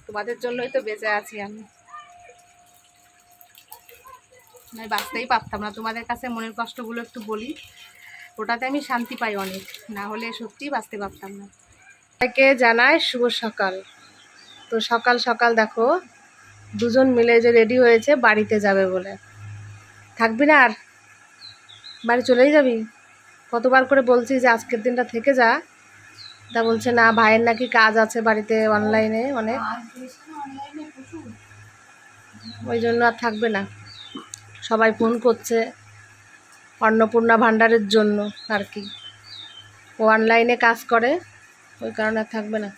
তোমাদের জন্যই তো বেঁচে আছি আমি, বাঁচতেই পারতাম না। তোমাদের কাছে মনের কষ্টগুলো একটু বলি, ওটাতে আমি শান্তি পাই অনেক, না হলে সত্যিই বাঁচতে পারতাম না। তাকে জানায় শুভ সকাল। তো সকাল সকাল দেখো দুজন মিলে যে রেডি হয়েছে বাড়িতে যাবে বলে। থাকবি না আর, বাড়ি চলেই যাবি? কতবার করে বলছি যে আজকের দিনটা থেকে যা, তা বলছে না, ভাইয়ের নাকি কাজ আছে বাড়িতে অনলাইনে অনেক, ওই জন্য আর থাকবে না। সবাই ফোন করছে অন্নপূর্ণা ভাণ্ডারের জন্য আর কি, ও অনলাইনে কাজ করে, ওই কারণে আর থাকবে না।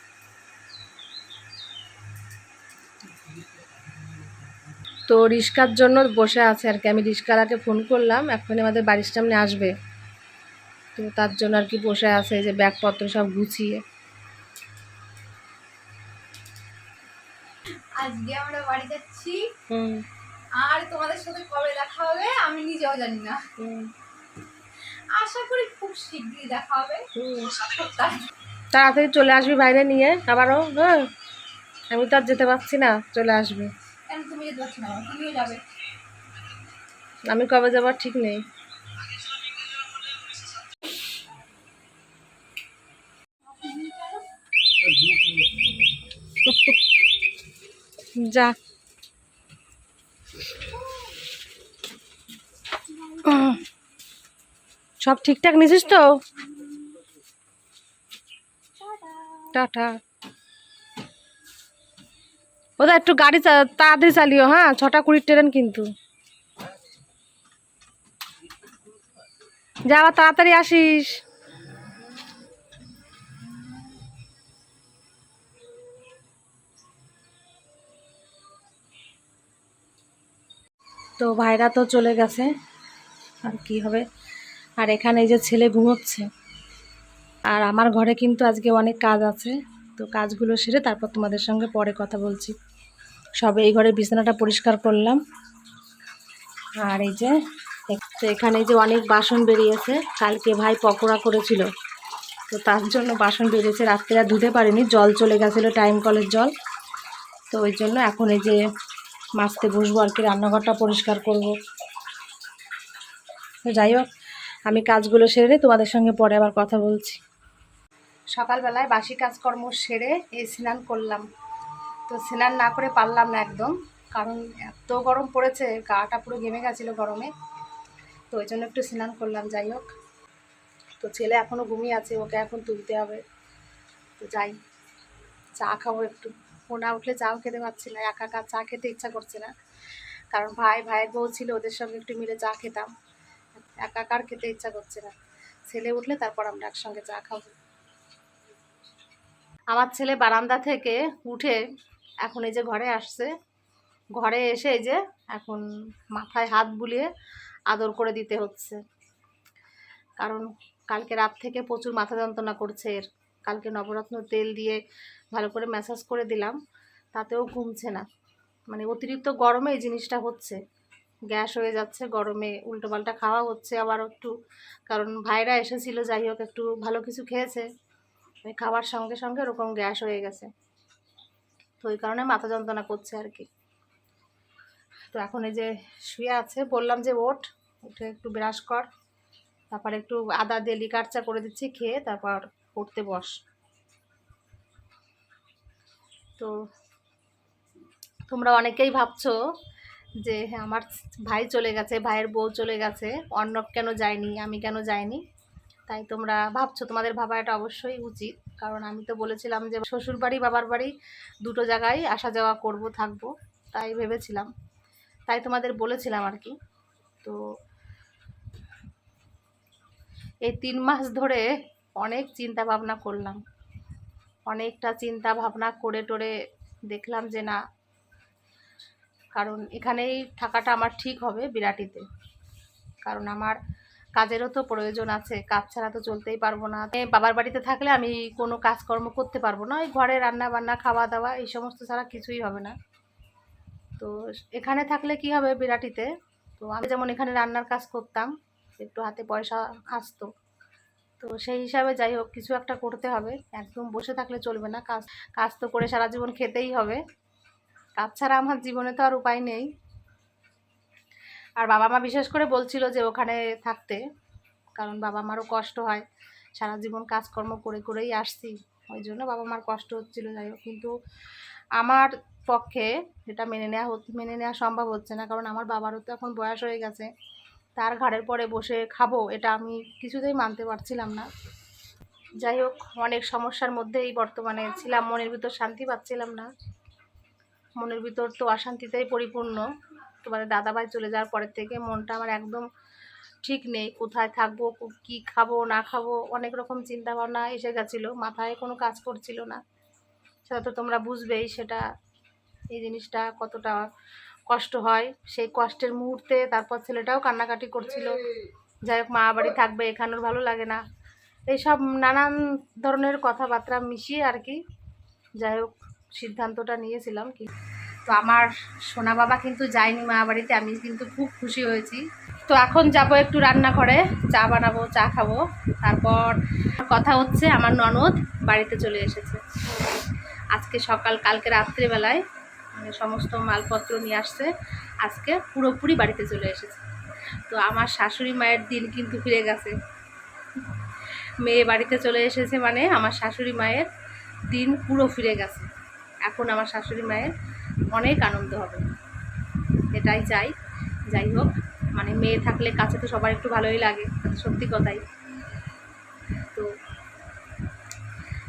তো রিস্কার জন্য বসে আছে আর কি, আমি রিস্কাওয়ালাকে ফোন করলাম, এখন আমাদের বাড়ির সামনে আসবে, তো তার জন্য আর কি বসে আছে, এই যে ব্যাগপত্র সব গুছিয়ে। আজকে আমরা বাড়ি যাচ্ছি, আর তোমাদের সাথে কবে দেখা হবে আমি নিজেও জানি না, আশা করি খুব শীঘ্রই দেখা হবে। তাড়াতাড়ি চলে আসবি বাইরে নিয়ে আবারও। হ্যাঁ, আমি তো আর যেতে পারছি না, চলে আসবি। কেন তুমি যেতে পারছো না? তুমিও যাবে। আমি কবে যাবার ঠিক নেই। যা, সব ঠিকঠাক নিছিস তো? টাটা। ওটা একটু গাড়ি তাড়াতাড়ি চালিও, হ্যাঁ, 6:20 ট্রেন কিন্তু। যা, আবার তাড়াতাড়ি আসিস। তো ভাইরা তো চলে গেছে, আর কি হবে। আর এখানে এই যে ছেলে ঘুমোচ্ছে, আর আমার ঘরে কিন্তু আজকে অনেক কাজ আছে, তো কাজগুলো সেরে তারপর তোমাদের সঙ্গে পরে কথা বলছি। সবে এই ঘরে বিছানাটা পরিষ্কার করলাম, আর এই যে তো এখানে যে অনেক বাসন বেরিয়েছে, কালকে ভাই পকোড়া করেছিল, তো তার জন্য বাসন বেরিয়েছে, রাত্রে আর ধুতে পারিনি, জল চলে গেছিলো টাইম কলের জল, তো ওই জন্য এখন এই যে মাজতে বসবো আর কি, রান্নাঘরটা পরিষ্কার করব। তো যাই হোক, আমি কাজগুলো সেরে তোমাদের সঙ্গে পরে আবার কথা বলছি। সকালবেলায় বাসি কাজকর্ম সেরে এই স্নান করলাম, তো স্নান না করে পারলাম না একদম, কারণ এত গরম পড়েছে, গাটা পুরো ঘেমে গেছিলো গরমে, তো ওই জন্য একটু স্নান করলাম। যাই হোক, তো ছেলে এখনও ঘুমিয়ে আছে, ওকে এখন তুলতে হবে, তো যাই চা খাবো একটু। ও না উঠলে চাও খেতে পারছি না, একা একা চা খেতে ইচ্ছা করছে না, কারণ ভাইয়ের বউ ছিল, ওদের সঙ্গে একটু মিলে চা খেতাম, একা একার খেতে ইচ্ছা করছে না। ছেলে উঠলে তারপর আমরা একসঙ্গে চা খাবো। আমার ছেলে বারান্দা থেকে উঠে এখন এই যে ঘরে আসছে, ঘরে এসে এই যে এখন মাথায় হাত বুলিয়ে আদর করে দিতে হচ্ছে, কারণ কালকে রাত থেকে প্রচুর মাথা যন্ত্রণা করছে এর। কালকে নবরত্ন তেল দিয়ে ভালো করে ম্যাসাজ করে দিলাম, তাতেও কমছে না, মানে অতিরিক্ত গরমে এই জিনিসটা হচ্ছে, গ্যাস হয়ে যাচ্ছে, গরমে উল্টোপাল্টা খাওয়া হচ্ছে আবার একটু, কারণ ভাইরা এসেছিল, যাই হোক একটু ভালো কিছু খেয়েছে, খাওয়ার সঙ্গে সঙ্গে ওরকম গ্যাস হয়ে গেছে, তো ওই কারণে মাথা যন্ত্রণা করছে আর কি। তো এখন এই যে শুয়ে আছে, বললাম যে ওঠ, উঠে একটু ব্রাশ কর, তারপর একটু আদা দিয়ে লিকার চা করে দিচ্ছি, খেয়ে তারপর পড়তে বস। তো তোমরা অনেকেই ভাবছো যে হ্যাঁ আমার ভাই চলে গেছে, ভাইয়ের বউ চলে গেছে, অর্ণব কেন যায়নি, আমি কেন যাইনি, তাই তোমরা ভাবছো, তোমাদের ভাবা এটা অবশ্যই উচিত, কারণ আমি তো বলেছিলাম যে শ্বশুর বাড়ি বাবার বাড়ি দুটো জায়গায় আসা যাওয়া করব, থাকবো, তাই ভেবেছিলাম, তাই তোমাদের বলেছিলাম আর কি। তো এই 3 মাস ধরে অনেক চিন্তা ভাবনা করলাম, অনেকটা চিন্তা ভাবনা করে টোরে দেখলাম যে না, কারণ এখানেই থাকাটা আমার ঠিক হবে বিরাটিতে, কারণ আমার কাজেরও তো প্রয়োজন আছে, কাজ ছাড়া তো চলতেই পারবো না। বাবার বাড়িতে থাকলে আমি কোনো কাজকর্ম করতে পারবো না, ওই ঘরে রান্না বান্না খাওয়া দাওয়া এই সমস্ত ছাড়া কিছুই হবে না। তো এখানে থাকলে কি হবে বিরাটিতে, তো আমি যেমন এখানে রান্নার কাজ করতাম, একটু হাতে পয়সা আসতো, তো সেই হিসাবে যাই হোক কিছু একটা করতে হবে, একদম বসে থাকলে চলবে না। কাজ কাজ তো করে সারা জীবন খেতেই হবে, কাজ ছাড়া আমার জীবনে তো আর উপায় নেই। আর বাবা মা বিশেষ করে বলছিল যে ওখানে থাকতে, কারণ বাবা মারও কষ্ট হয়, সারা জীবন কাজকর্ম করে করেই আসছি, ওই জন্য বাবা মার কষ্ট হচ্ছিল। যাই হোক, কিন্তু আমার পক্ষে এটা মেনে নেওয়া সম্ভব হচ্ছে না, কারণ আমার বাবারও তো এখন বয়স হয়ে গেছে, তার ঘাড়ের পরে বসে খাবো এটা আমি কিছুতেই মানতে পারছিলাম না। যাই হোক, অনেক সমস্যার মধ্যেই বর্তমানে ছিলাম, মনের ভিতর শান্তি পাচ্ছিলাম না, মনের ভিতর তো অশান্তিতেই পরিপূর্ণ। তোমাদের দাদাভাই চলে যাওয়ার পরের থেকে মনটা আমার একদম ঠিক নেই, কোথায় থাকবো, কি খাবো না খাবো, অনেক রকম চিন্তা ভাবনা এসে গেছিলো, মাথায় কোনো কাজ করছিল না। সেটা তো তোমরা বুঝবেই, সেটা এই জিনিসটা কতটা কষ্ট হয়। সেই কষ্টের মুহূর্তে তারপর ছেলেটাও কান্নাকাটি করছিল, যাই হোক মা বাড়ি থাকবে, এখানেও ভালো লাগে না, এইসব নানান ধরনের কথাবার্তা মিশিয়ে আর কি, যাই হোক সিদ্ধান্তটা নিয়েছিলাম কি। তো আমার সোনা বাবা কিন্তু যায়নি মা বাড়িতে, আমি কিন্তু খুব খুশি হয়েছি। তো এখন যাব একটু রান্নাঘরে, চা বানাবো, চা খাবো। তারপর কথা হচ্ছে, আমার ননদ বাড়িতে চলে এসেছে আজকে কালকে রাত্রিবেলায়, মানে সমস্ত মালপত্র নিয়ে আসছে, আজকে পুরোপুরি বাড়িতে চলে এসেছে। তো আমার শাশুড়ি মায়ের দিন কিন্তু ফিরে গেছে, মেয়ে বাড়িতে চলে এসেছে মানে আমার শাশুড়ি মায়ের দিন পুরো ফিরে গেছে। এখন আমার শাশুড়ি মায়ের অনেক আনন্দ হবে, এটাই চাই। যাই হোক, মানে মেয়ে থাকলে কাছে তো সবার একটু ভালোই লাগে, সত্যি কথাই। তো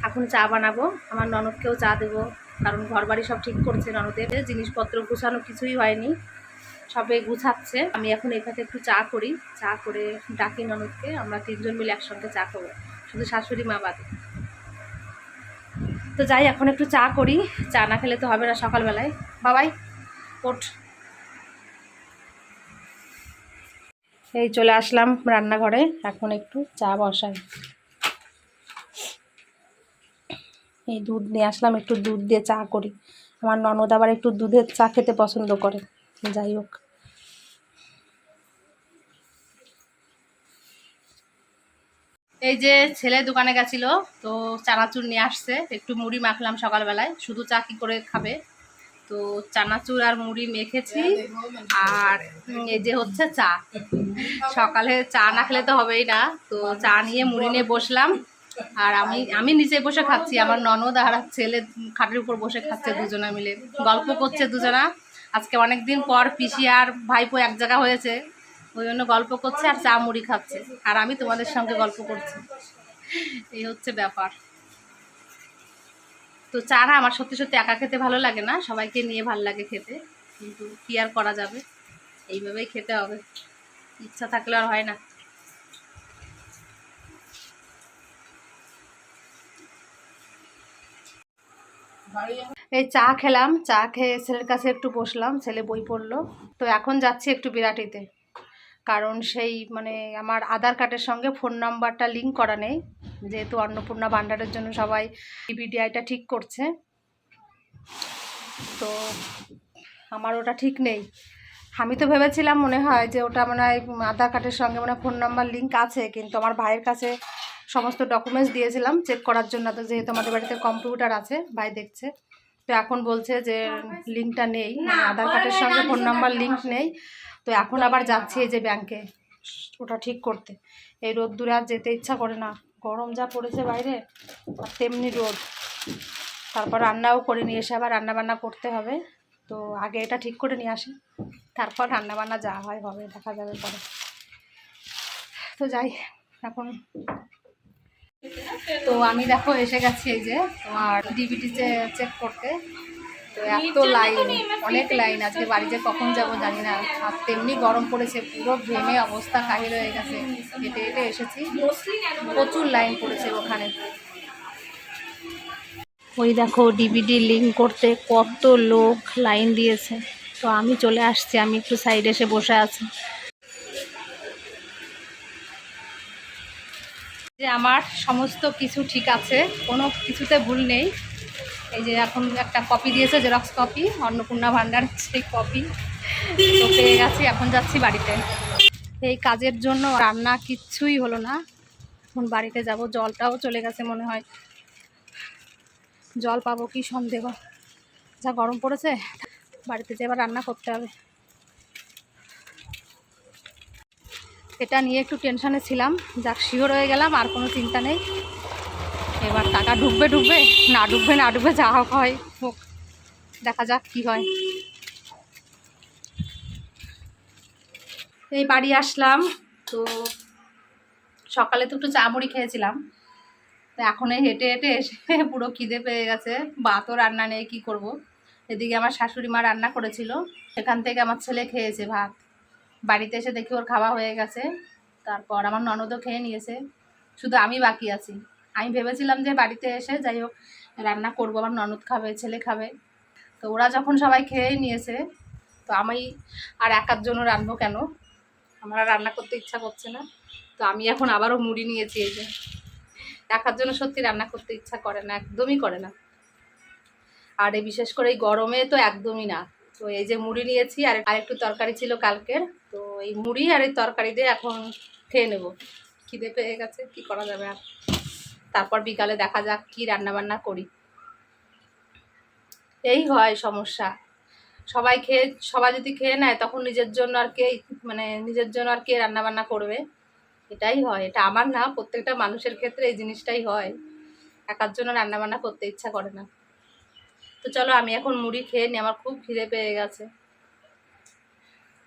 এখন চা বানাবো, আমার ননদকেও চা দেবো, কারণ ঘর বাড়ি সব ঠিক করছে, ননদের জিনিসপত্র গুছানো কিছুই হয়নি, সবে গুছাচ্ছে। আমি এখন এখানে একটু চা করি, চা করে ডাকি ননদকে, আমরা তিনজন মিলে একসঙ্গে চা খাবো, শুধু শাশুড়ি মা বাদে। তো যাই, এখন একটু চা করি, চা না খেলে তো হবে না সকালবেলায়। বাবাই ওঠ। এই চলে আসলাম রান্নাঘরে, এখন একটু চা বসাই। এই দুধ নিয়ে আসলাম, একটু দুধ দিয়ে চা করি। আমার ননদ আবার একটু দুধের চা খেতে পছন্দ করে। যাই হোক, এই যে ছেলে দোকানে গেছিল, তো চানাচুর নিয়ে আসছে, একটু মুড়ি মাখলাম সকালবেলায়, শুধু চা কি করে খাবে, তো চানাচুর আর মুড়ি মেখেছি। আর এই যে হচ্ছে চা, সকালে চা না খেলে তো হবেই না, তো চা নিয়ে মুড়ি নিয়ে বসলাম। আর আমি নিচে বসে খাচ্ছি, আমার ননদ আর ছেলে খাটের উপর বসে খাচ্ছে, দুজনা মিলে গল্প করছে দুজনা। আজকে অনেক দিন পর পিসি আর ভাইপো এক জায়গা হয়েছে, ওই জন্য গল্প করছে আর চা মুড়ি খাচ্ছে, আর আমি তোমাদের সঙ্গে গল্প করছি, এই হচ্ছে ব্যাপার। তো চা না আমার সত্যি সত্যি একা খেতে ভালো লাগে না, সবাইকে নিয়ে ভালো লাগে খেতে, কিন্তু কি আর করা যাবে, এইভাবেই খেতে হবে, ইচ্ছা থাকলে আর হয় না। এই চা খেলাম, চা খেয়ে ছেলের কাছে একটু বসলাম, ছেলে বই পড়লো। তো এখন যাচ্ছি একটু বিরাটিতে, কারণ সেই মানে আমার আধার কার্ডের সঙ্গে ফোন নাম্বারটা লিঙ্ক করা নেই, যেহেতু অন্নপূর্ণা ভাণ্ডারের জন্য সবাই বিডিআইটা ঠিক করছে, তো আমার ওটা ঠিক নেই। আমি তো ভেবেছিলাম মনে হয় যে ওটা মনে হয় আধার কার্ডের সঙ্গে মানে ফোন নাম্বার লিঙ্ক আছে, কিন্তু আমার ভাইয়ের কাছে সমস্ত ডকুমেন্টস দিয়েছিলাম চেক করার জন্য, তো যেহেতু আমাদের বাড়িতে কম্পিউটার আছে, ভাই দেখছে, তো এখন বলছে যে লিঙ্কটা নেই, মানে আধার কার্ডের সঙ্গে ফোন নাম্বার লিঙ্ক নেই। তো এখন আবার যাচ্ছি এই যে ব্যাংকে ওটা ঠিক করতে। এই রোদ দূরে আর যেতে ইচ্ছা করে না, গরম যা পড়েছে বাইরে, আর তেমনি রোদ, তারপর রান্নাও করে নিয়ে এসে আবার রান্নাবান্না করতে হবে। তো আগে এটা ঠিক করে নিয়ে আসি, তারপর রান্নাবান্না যা হয় হবে, দেখা যাবে পরে। তো যাই এখন, তো আমি দেখো এসে গেছি এই যে তোমার ডিবিটি চেক করতে। তো এত লাইন, অনেক লাইন, আজকে বাড়িতে কখন যাব জানি না, আর তেমনি গরম পড়েছে, পুরো ঘেমে অবস্থা কাহিল হয়ে গেছে, হেঁটে হেঁটে এসেছি, প্রচুর লাইন পড়েছে ওখানে। ওই দেখো ডিবিডি লিঙ্ক করতে কত লোক লাইন দিয়েছে, তো আমি চলে আসছি, আমি একটু সাইডে এসে বসে আছি। যে আমার সমস্ত কিছু ঠিক আছে, কোনো কিছুতে ভুল নেই। এই যে এখন একটা কপি দিয়েছে, জেরক্স কপি, অন্নপূর্ণা ভাণ্ডার সেই কপি তো পেয়ে গেছি, এখন যাচ্ছি বাড়িতে। এই কাজের জন্য রান্না কিচ্ছুই হলো না, এখন বাড়িতে যাব, জলটাও চলে গেছে মনে হয়, জল পাবো কি সন্দেহ, যা গরম পড়েছে। বাড়িতে যে এবার রান্না করতে হবে, এটা নিয়ে একটু টেনশানে ছিলাম। যাক, শিওর হয়ে গেলাম, আর কোনো চিন্তা নেই। এবার টাকা ঢুকবে ঢুকবে, না ঢুকবে না ঢুকবে, যা হয় হোক, দেখা যাক কি হয়। এই বাড়ি আসলাম তো সকালে তো একটু চা মুড়ি খেয়েছিলাম, তো এখন এই হেঁটে হেঁটে এসে পুরো খিদে পেয়ে গেছে। ভাতও রান্না নেই, কী করব। এদিকে আমার শাশুড়ি মা রান্না করেছিল, সেখান থেকে আমার ছেলে খেয়েছে ভাত। বাড়িতে এসে দেখি ওর খাওয়া হয়ে গেছে, তারপর আমার ননদও খেয়ে নিয়েছে, শুধু আমি বাকি আছি। আমি ভেবেছিলাম যে বাড়িতে এসে যাই হোক রান্না করবো, আমার ননদ খাবে, ছেলে খাবে। তো ওরা যখন সবাই খেয়ে নিয়েছে, তো আমি আর একার জন্য রান্নাবো কেন, আমার আর রান্না করতে ইচ্ছা করছে না। তো আমি এখন আবারও মুড়ি নিয়েছি। এই যে একার জন্য সত্যি রান্না করতে ইচ্ছা করে না, একদমই করে না। আর এই বিশেষ করে এই গরমে তো একদমই না। তো এই যে মুড়ি নিয়েছি, আর একটু তরকারি ছিল কালকের, তো এই মুড়ি আর এই তরকারি দিয়ে এখন খেয়ে নেব। খিদে পেয়ে গেছে, কি করা যাবে আর। তারপর বিকালে দেখা যাক কি রান্না বান্না করি। এই হয় সমস্যা, সবাই যদি খেয়ে নেয়, তখন নিজের জন্য আর কে রান্না বান্না করবে। এটাই হয়, এটা আমার না, প্রত্যেকটা মানুষের ক্ষেত্রে এই জিনিসটাই হয়, একার জন্য রান্না বান্না করতে ইচ্ছা করে না। তো চলো আমি এখন মুড়ি খেয়ে নিই, আমার খুব খিদে পেয়ে গেছে।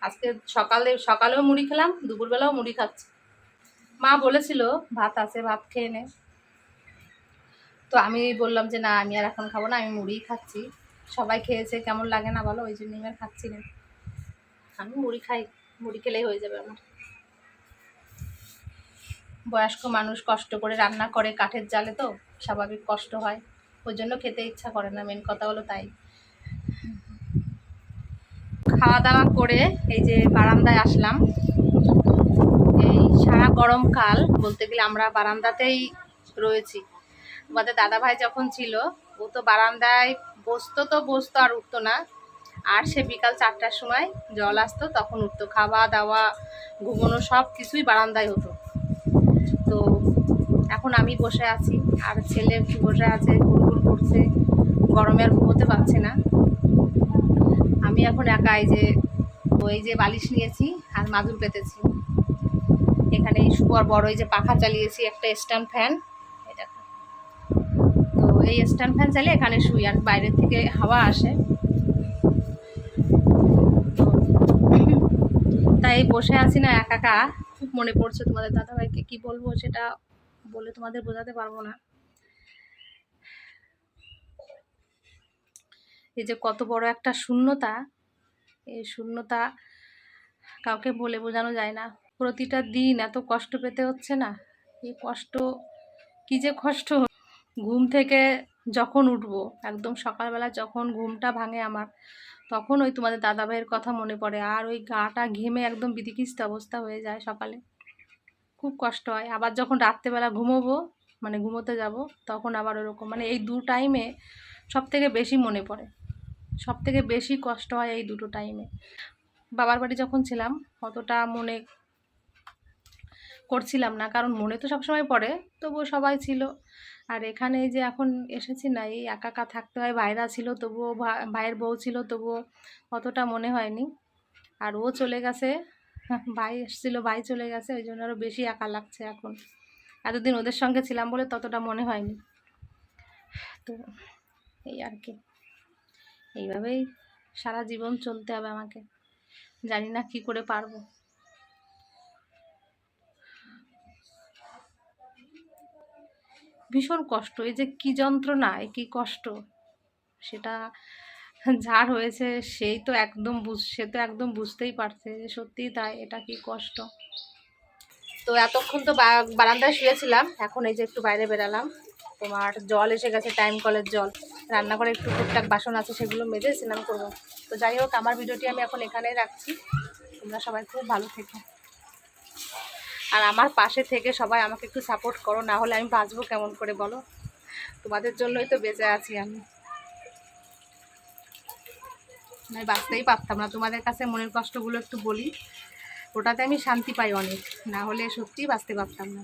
আজকে সকালেও মুড়ি খেলাম, দুপুরবেলাও মুড়ি খাচ্ছি। মা বলেছিল ভাত আছে, ভাত খেয়ে নে। তো আমি বললাম যে না, আমি আর এখন খাবো না, আমি মুড়িই খাচ্ছি। সবাই খেয়েছে, কেমন লাগে না বলো, ওই জন্য আমি আর খাচ্ছি না। আমি মুড়ি খাই, মুড়ি খেলেই হয়ে যাবে আমার। বয়স্ক মানুষ কষ্ট করে রান্না করে কাঠের জালে, তো স্বাভাবিক কষ্ট হয়, ওই জন্য খেতে ইচ্ছা করে না, মেন কথা হলো তাই। খাওয়া দাওয়া করে এই যে বারান্দায় আসলাম। এই সারা গরমকাল বলতে গেলে আমরা বারান্দাতেই রয়েছি। আমাদের দাদাভাই যখন ছিল, ও তো বারান্দায় বসতো আর উঠতো না। আর সে বিকাল 4টার সময় জল আসতো, তখন উঠতো। খাওয়া দাওয়া, ঘুমানো, সব কিছুই বারান্দায় হতো। তো এখন আমি বসে আছি, আর ছেলে বসে আছে, ঘুরঘুর করছে, গরমে আর ঘুমোতে পারছে না। আমি এখন একা, এই যে বালিশ নিয়েছি আর মাদুর পেতেছি। এখানে সুপার বড় এই যে পাখা চালিয়েছি, একটা স্ট্যান্ড ফ্যান। এটা তো এই স্ট্যান্ড ফ্যান চালিয়ে এখানে শুই, আর বাইরের থেকে হাওয়া আসে। তাই বসে আছি না একা একা, খুব মনে পড়ছে তোমাদের দাদাভাইকে। কি বলবো সেটা বলে তোমাদের বোঝাতে পারবো না। এই যে কত বড় একটা শূন্যতা, এই শূন্যতা কাউকে বলে বোঝানো যায় না। প্রতিটা দিন এত কষ্ট পেতে হচ্ছে না, এই কষ্ট কি যে কষ্ট। ঘুম থেকে যখন উঠবো, একদম সকালবেলা যখন ঘুমটা ভাঙে আমার, তখন ওই তোমাদের দাদাভাইয়ের কথা মনে পড়ে, আর ওই গাটা ঘেমে একদম বিদিকিস্ত অবস্থা হয়ে যায় সকালে, খুব কষ্ট হয়। আবার যখন রাত্রেবেলা ঘুমোতে যাব, তখন আবার ওরকম, এই দু টাইমে সব থেকে বেশি মনে পড়ে, সব থেকে বেশি কষ্ট হয় এই দুটো টাইমে। বাবার বাড়ি যখন ছিলাম অতটা মনে করছিলাম না, কারণ মনে তো সবসময় পড়ে, তবুও সবাই ছিল। আর এখানে যে এখন এসেছি না, এই একা একা থাকতে হয়। ভাইরা ছিল তবুও, ভাইয়ের বউ ছিল তবুও অতটা মনে হয়নি। আর ও চলে গেছে, ভাই এসেছিলো, ভাই চলে গেছে, ওই জন্য আরও বেশি একা লাগছে এখন। এতদিন ওদের সঙ্গে ছিলাম বলে ততটা মনে হয়নি। তো এই আর কি, এইভাবেই সারা জীবন চলতে হবে আমাকে, জানি না কি করে পারবো। ভীষণ কষ্ট, এই যে কি যন্ত্রণা, কি কষ্ট, সেটা যার হয়েছে সে তো একদম বুঝতেই পারছে যে সত্যিই তাই, এটা কি কষ্ট। তো এতক্ষণ তো বারান্দায় শুয়েছিলাম, এখন এই যে একটু বাইরে বেরালাম। তোমার জল এসে গেছে, টাইম কলের জল। রান্নাঘরে একটু টুকটাক বাসন আছে, সেগুলো মেজে স্নান করবো। তো যাই হোক, আমার ভিডিওটি আমি এখন এখানেই রাখছি। তোমরা সবাই খুব ভালো থেকো, আর আমার পাশে থেকে সবাই আমাকে একটু সাপোর্ট করো, না হলে আমি বাঁচবো কেমন করে বলো। তোমাদের জন্যই তো বেঁচে আছি আমি বাঁচতেই পারতাম না। তোমাদের কাছে মনের কষ্টগুলো একটু বলি, ওটাতে আমি শান্তি পাই অনেক, না হলে সত্যিই বাঁচতে পারতাম না।